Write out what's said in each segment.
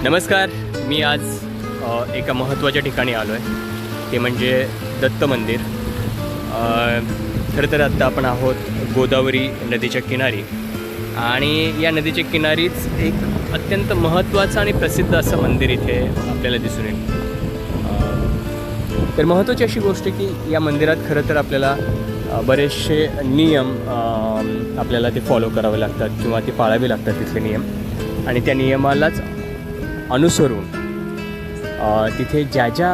नमस्कार, मी आज एका महत्त्वाच्या ठिकाणी आलो आहे, ते म्हणजे दत्त मंदिर। खरं तर आत्ता आपण आहोत गोदावरी नदीच्या किनारी, आणि या नदीच्या किनारीच एक अत्यंत महत्त्वाचं आणि प्रसिद्ध असं मंदिर इथे आपल्याला दिसून येईल। तर महत्त्वाची अशी गोष्ट की या मंदिरात खरं तर आपल्याला बरेचसे नियम आपल्याला ते फॉलो करावे लागतात किंवा ते पाळावे लागतात तिथले नियम, आणि त्या नियमालाच अनुसरून तिथे ज्या ज्या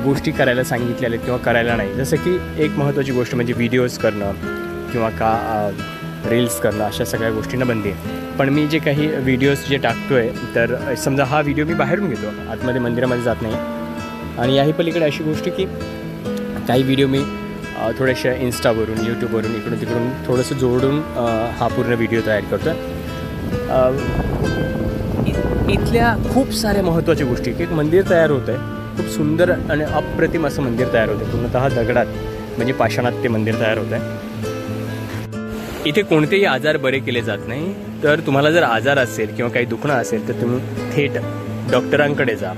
गोष्टी करायला सांगितलेल्या किंवा करायला नाही, जसं की एक महत्त्वाची गोष्ट म्हणजे व्हिडिओज करणं किंवा रील्स करणं, अशा सगळ्या गोष्टींना बंदी आहे। पण मी जे काही व्हिडिओज जे टाकतो आहे, तर समजा हा व्हिडिओ मी बाहेरून घेतो, आतमध्ये मंदिरामध्ये जात नाही। आणि याही पलीकडे अशी गोष्ट की काही व्हिडिओ मी थोड्याशा इंस्टावरून, यूट्यूबवरून, इकडून तिकडून थोडंसं जोडून हा पूर्ण व्हिडिओ तयार करतो आहे। इथल्या खूप साऱ्या महत्त्वाच्या गोष्टी, की एक मंदिर तयार होतं आहे, खूप सुंदर आणि अप्रतिम असं मंदिर तयार होतं आहे, पूर्णतः दगडात म्हणजे पाषाणात ते मंदिर तयार होतं आहे। इथे कोणतेही आजार बरे केले जात नाही, तर तुम्हाला जर आजार असेल किंवा काही दुखणं असेल तर तुम्ही थेट डॉक्टरांकडे जा।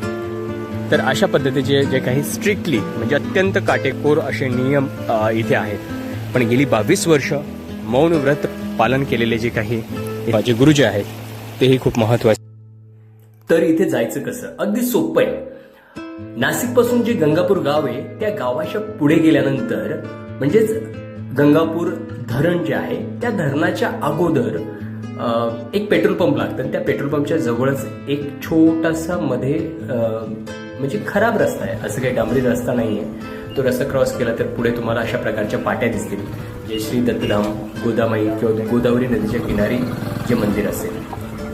तर अशा पद्धतीचे जे काही स्ट्रिक्टली म्हणजे अत्यंत काटेकोर असे नियम इथे आहेत। पण गेली 22 वर्ष मौन व्रत पालन केलेले जे काही माझे गुरुजी आहेत तेही खूप महत्त्वाचे। तर इथे जायचं कसं? अगदी सोपं आहे। नाशिक पासून जे गंगापूर गाव आहे, त्या गावाच्या पुढे गेल्यानंतर म्हणजेच गंगापूर धरण जे आहे, त्या धरणाच्या अगोदर एक पेट्रोल पंप लागतं। त्या पेट्रोल पंपच्या जवळच एक छोटासा मध्ये म्हणजे खराब रस्ता आहे, असं काही डांबरी रस्ता नाहीये। तो रस्ता क्रॉस केला तर पुढे तुम्हाला अशा प्रकारच्या पाट्या दिसतील, जे श्री दत्तधाम गोदामाई किंवा गोदावरी नदीच्या किनारी जे मंदिर असेल।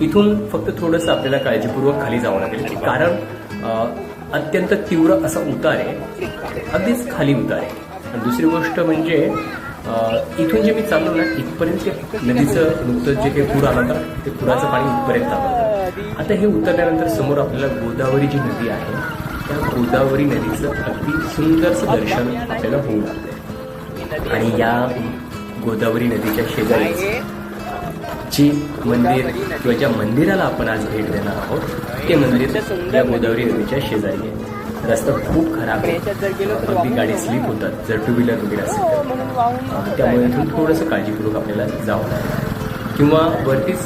इथून फक्त थोडंसं आपल्याला काळजीपूर्वक खाली जावं लागेल, कारण अत्यंत तीव्र असा उतार आहे, अगदीच खाली उतार आहे। आणि दुसरी गोष्ट म्हणजे इथून जे मी चाललो ना, इथपर्यंत नदीचं नुकतंच जे काही पूर आला होता, ते पुराचं पाणी इथपर्यंत आलं। आता हे उतरल्यानंतर समोर आपल्याला गोदावरी जी नदी आहे, त्या गोदावरी नदीचं अगदी सुंदरसं दर्शन आपल्याला होऊ लागतं। आणि या गोदावरी नदीच्या शेजारी जे मंदिर किंवा ज्या मंदिराला आपण आज भेट देणार आहोत, ते मंदिर या गोदावरी नदीच्या शेजारी आहे। रस्ता खूप खराब आहे, अगदी गाडी स्लिप होतात जर टू व्हीलर वगैरे असेल तर, त्यामुळे इथून थोडंसं काळजीपूर्वक आपल्याला जावं लागेल। किंवा वरतीच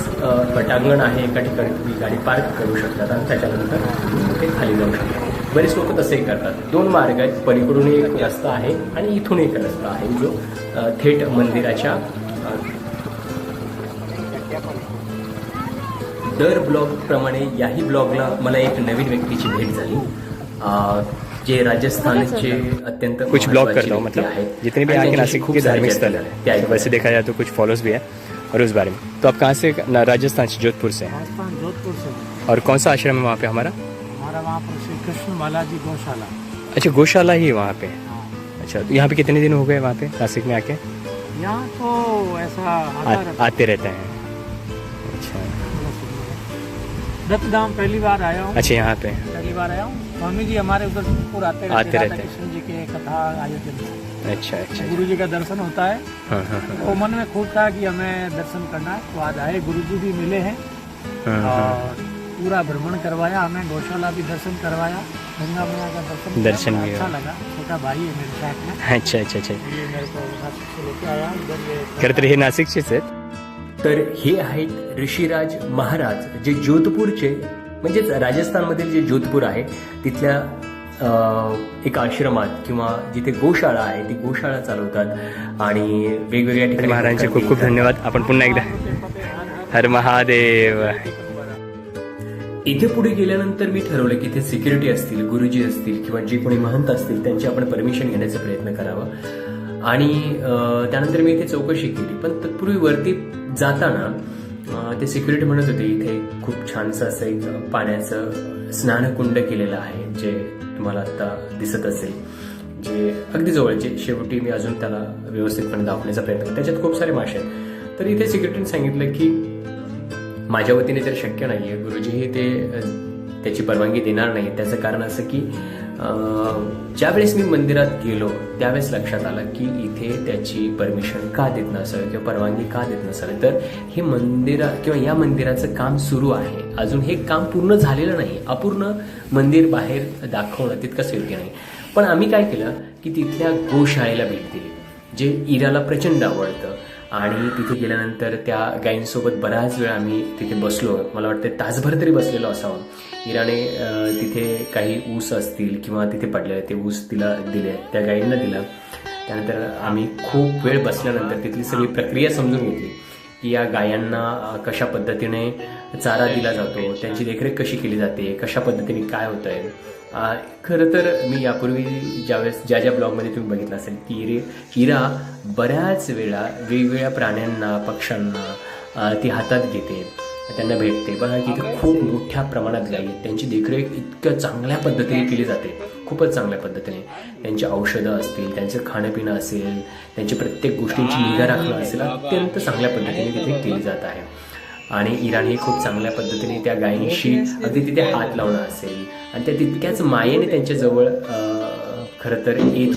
पटांगण आहे, एका ठिकाणी तुम्ही गाडी पार्क करू शकतात आणि त्याच्यानंतर ते खाली जाऊ शकतात। बरेच लोक तसेही करतात। 2 मार्ग आहेत, पलीकडून एक रस्ता आहे आणि इथून एक रस्ता आहे, जो थेट मंदिराच्या दर ब्लॉग प्रमाणे याही ब्लॉगला मला एक नवीन व्यक्तीची भेट झाली, जे राजस्थानचे अत्यंत कुछ ब्लॉग करता हूँ, मतलब जितने भी आके नासिक के धार्मिक स्थल है, वैसे देखा जाए तो कुछ फॉलोज भी है और उस बारे में। तो आप कहाँ से? राजस्थान से, जोधपुर से। जोधपुर से। और कौन सा आश्रम है वहाँ पे हमारा? वहाँ पर श्री कृष्ण बालाजी गौशाला। अच्छा, गौशाला ही वहाँ पे। अच्छा, तो यहाँ पे कितने दिन हो गए वहाँ पे नासिक में आके? यहाँ तो ऐसा आते रहते हैं। अच्छा, दत्तधाम पहली बार आया हूँ। अच्छा, यहाँ पे पहली बार आया हूँ। स्वामी जी हमारे उधर जोधपुर आते रहते हैं, कृष्ण जी के कथा आयोजन। अच्छा अच्छा, गुरु जी का दर्शन होता है। हाँ हाँ, तो मन में खूब था कि हमें दर्शन करना है, तो आज आए। गुरु जी भी मिले हैं और पूरा भ्रमण करवाया हमें, गौशाला भी दर्शन करवाया, गंगा मैया का दर्शन भी अच्छा लगा। छोटा भाई है मेरे साथ में। अच्छा अच्छा अच्छा, ये मेरे को नासिक से लेके आया इधर। खरं तर हे नाशिकचेच आहेत। तर हे आहेत ऋषिराज महाराज, जे जोधपूरचे म्हणजेच राजस्थानमधील जे जोधपूर आहे तिथल्या एका आश्रमात किंवा जिथे गोशाळा आहे, ती गोशाळा चालवतात आणि वेगवेगळ्या ठिकाणी। महाराजांचे खूप खूप धन्यवाद। आपण पुन्हा एकदा हर महादेव। इथे पुढे गेल्यानंतर मी ठरवलं की इथे सिक्युरिटी असतील, गुरुजी असतील किंवा जे कोणी महंत असतील, त्यांची आपण परमिशन घेण्याचा प्रयत्न करावा। आणि त्यानंतर मी इथे चौकशी केली, पण तत्पूर्वी वरती जाताना ते सिक्युरिटी म्हणत होते इथे खूप छानसं असं एक पाण्याचं स्नानकुंड केलेलं आहे, जे तुम्हाला आता दिसत असेल, जे अगदी जवळचे। शेवटी मी अजून त्याला व्यवस्थितपणे दाखवण्याचा प्रयत्न केला, त्याच्यात खूप सारे मासे आहेत। तर इथे सिक्युरिटीने सांगितलं की माझ्या वतीने तर शक्य नाहीये, गुरुजीही त्याची परवानगी देणार नाही। त्याचं कारण असं की ज्यावेळेस मी मंदिरात गेलो त्यावेळेस लक्षात आलं की इथे त्याची परमिशन का देत नसावी किंवा परवानगी का देत नसावी, तर हे मंदिर किंवा या मंदिराचं काम सुरू आहे अजून हे काम पूर्ण झालेलं नाही, अपूर्ण मंदिर बाहेर दाखवणं तितकंच योग्य नाही. पण आम्ही काय केलं की तिथल्या गोशाळेला भेट दिली, जे इराला प्रचंड आवडतं. आणि तिथे गेल्यानंतर त्या गायींसोबत बराच वेळ आम्ही तिथे बसलो. मला वाटतं तासभर तरी बसलेलो असावं. इराने तिथे काही ऊस असतील किंवा तिथे पडलेले ते ऊस तिला दिले, त्या गायींना दिलं. त्यानंतर आम्ही खूप वेळ बसल्यानंतर तिथली सगळी प्रक्रिया समजून घेतली की या गायांना कशा पद्धतीने चारा दिला जातो, त्यांची देखरेख कशी केली जाते, कशा पद्धतीने काय होतं आहे. खरं तर मी यापूर्वी ज्यावेळेस ज्या ब्लॉगमध्ये तुम्ही बघितलं असेल की इरा बऱ्याच वेळा वेगवेगळ्या प्राण्यांना, पक्ष्यांना ती हातात घेते, त्यांना भेटते. बघा की इथे खूप मोठ्या प्रमाणात गायी आहेत, त्यांची देखरेख इतक्या चांगल्या पद्धतीने केली जाते, खूपच चांगल्या पद्धतीने. त्यांची औषधं असतील, त्यांचं खाणंपिणं असेल, त्यांची प्रत्येक गोष्टींची निगा राखणं असेल, अत्यंत चांगल्या पद्धतीने तिथे केली जात आहे. आणि इराणी खूप चांगल्या पद्धतीने त्या गायींशी अगदी तिथे हात लावणं असेल आणि त्या तितक्याच मायेने त्यांच्याजवळ खरं तर येत.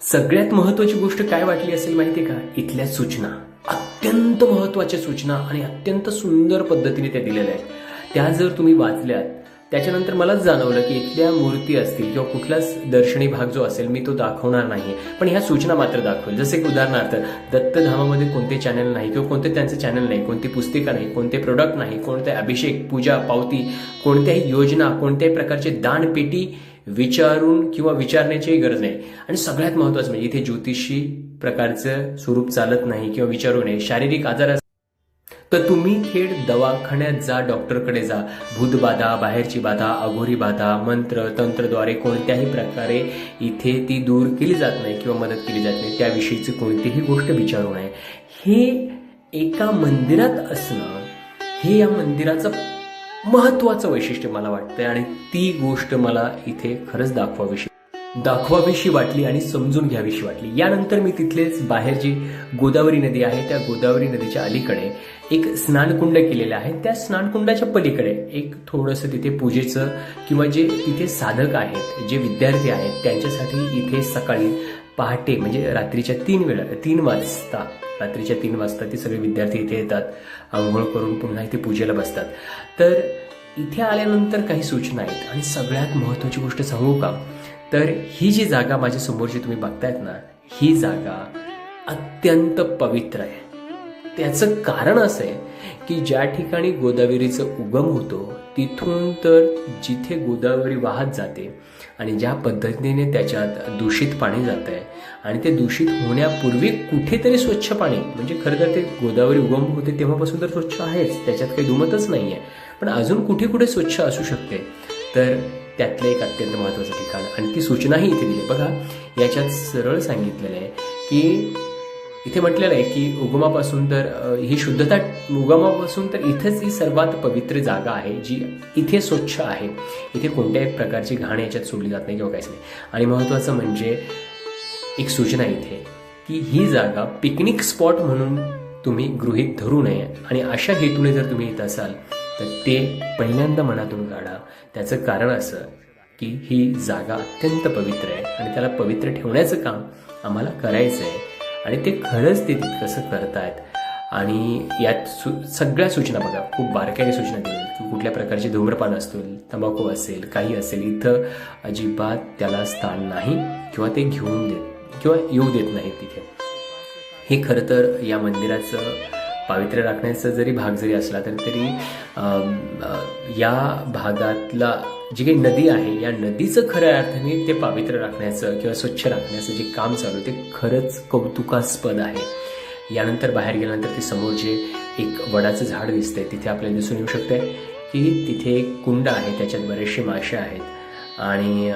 सगळ्यात महत्वाची गोष्ट काय वाटली असेल माहितीये का, इथल्या सूचना. अत्यंत महत्वाच्या सूचना आणि अत्यंत सुंदर पद्धतीने त्या दिलेल्या आहेत. त्या जर तुम्ही वाचल्यात, त्याच्यानंतर मलाच जाणवलं की इथल्या मूर्ती असतील किंवा कुठलाच दर्शनी भाग जो असेल मी तो दाखवणार नाही, पण ह्या सूचना मात्र दाखवेल. जसे की उदाहरणार्थ दत्तधामामध्ये कोणते चॅनल नाही किंवा कोणते त्यांचे चॅनल नाही, कोणती पुस्तिका नाही, कोणते प्रोडक्ट नाही, कोणते अभिषेक, पूजा, पावती, कोणत्याही योजना, कोणत्याही प्रकारचे दानपेटी विचारून किंवा विचारण्याची गरज नाही. आणि सगळ्यात महत्वाचं म्हणजे इथे ज्योतिषी प्रकारचं स्वरूप चालत नाही किंवा विचारू नये. शारीरिक आजार तर तुम्ही थेट दवाखान्यात जा, डॉक्टरकडे जा. भूतबाधा, बाहेरची बाधा, अघोरी बाधा, मंत्र तंत्रद्वारे कोणत्याही प्रकारे इथे ती दूर केली जात नाही किंवा मदत केली जात नाही. त्याविषयीची कोणतीही गोष्ट विचारू नये. हे एका मंदिरात असणं हे या मंदिराचं महत्वाचं वैशिष्ट्य मला वाटतंय. आणि ती गोष्ट मला इथे खरंच दाखवावीशी वाटली आणि समजून घ्यावीशी वाटली. यानंतर मी तिथलेच बाहेर जी गोदावरी नदी आहे, त्या गोदावरी नदीच्या अलीकडे एक स्नानकुंड केलेलं आहे. त्या स्नानकुंडाच्या पलीकडे एक थोडंसं तिथे पूजेचं किंवा जे तिथे साधक आहेत, जे विद्यार्थी आहेत, त्यांच्यासाठी इथे सकाळी पहाटे म्हणजे रात्रीच्या 3 वाजता ते सगळे विद्यार्थी इथे येतात, आंघोळ करून पुन्हा इथे पूजेला बसतात. तर इथे आल्यानंतर काही सूचना आहेत. आणि सगळ्यात महत्वाची गोष्ट सांगू का, तर ही जी जागा माझ्या समोरची तुम्ही बघतायत ना, ही जागा अत्यंत पवित्र आहे. त्याचं कारण असं आहे की ज्या ठिकाणी गोदावरीचं उगम होतो तिथून तर जिथे गोदावरी वाहत जाते आणि ज्या पद्धतीने त्याच्यात दूषित पाणी जात आहे आणि ते दूषित होण्यापूर्वी कुठेतरी स्वच्छ पाणी, म्हणजे खरं तर ते गोदावरी उगम होते तेव्हापासून तर स्वच्छ आहेच, त्याच्यात काही दुमतच नाही आहे, पण अजून कुठे कुठे स्वच्छ असू शकते. तर त्यातलं एक अत्यंत महत्त्वाचं ठिकाण आणि ती सूचनाही इथे दिली. बघा याच्यात सरळ सांगितलेलं आहे की इथे म्हटलेलं आहे की उगमापासून तर ही शुद्धता, उगमापासून तर इथेच ही सर्वात पवित्र जागा आहे जी इथे स्वच्छ आहे. इथे कोणत्याही प्रकारची घाण याच्यात सोडली जात नाही किंवा काहीच नाही. आणि महत्त्वाचं म्हणजे एक सूचना इथे की ही जागा पिकनिक स्पॉट म्हणून तुम्ही गृहीत धरू नये. आणि अशा हेतूने जर तुम्ही येत असाल तर ते पहिल्यांदा मनातून काढा. त्याचं कारण असं की ही जागा अत्यंत पवित्र आहे आणि त्याला पवित्र ठेवण्याचं काम आम्हाला करायचं आहे. आणि ते खरंच ते तितकंसं करतायत. आणि यात सगळ्या सूचना बघा, खूप बारकाईने सूचना दिल्या की कुठल्या प्रकारचे धूम्रपान असतील, तंबाखू असेल, काही असेल, इथं अजिबात त्याला स्थान नाही किंवा ते घेऊन देत किंवा येऊ देत नाहीत तिथे. हे खरं तर या मंदिराचं पावित्र्य राखण्याचा जरी भाग जरी असला तरी या भागातला जी काही नदी आहे या नदीचं खऱ्या अर्थाने ते पावित्र्य राखण्याचं किंवा स्वच्छ राखण्याचं जे काम चालू आहे ते खरंच कौतुकास्पद आहे. यानंतर बाहेर गेल्यानंतर ते समोर जे एक वडाचं झाड दिसतंय तिथे आपल्याला दिसून येऊ शकतंय की तिथे एक कुंड आहे, त्याच्यात बरेचसे मासे आहेत. आणि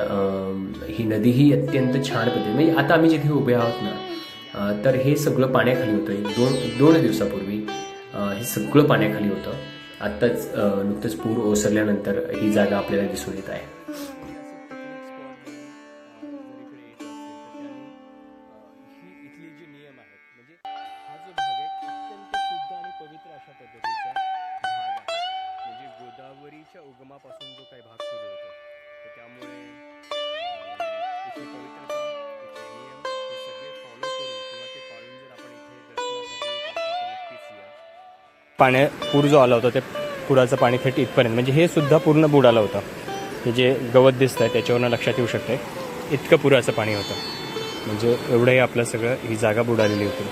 ही नदीही अत्यंत छान पद्धतीने, म्हणजे आता आम्ही जिथे उभे आहोत ना, तर हे सगळं पाण्याखाली होतं. दोन दिवसापूर्वी हे सगळं पाण्याखाली होतं. आत्ताच नुकतंच पूर ओसरल्यानंतर ही जागा आपल्याला दिसून येत आहे. इथले जे नियम आहेत, म्हणजे हा जो भाग आहे अत्यंत पूर जो आला होता त्या पुराचं पाणी थेट इथपर्यंत, म्हणजे हे सुद्धा पूर्ण बुडालं होतं. हे जे गवत दिसतं आहे त्याच्यावरनं लक्षात येऊ शकते इतकं पुराचं पाणी होतं. म्हणजे एवढंही आपलं सगळं ही जागा बुडालेली होती.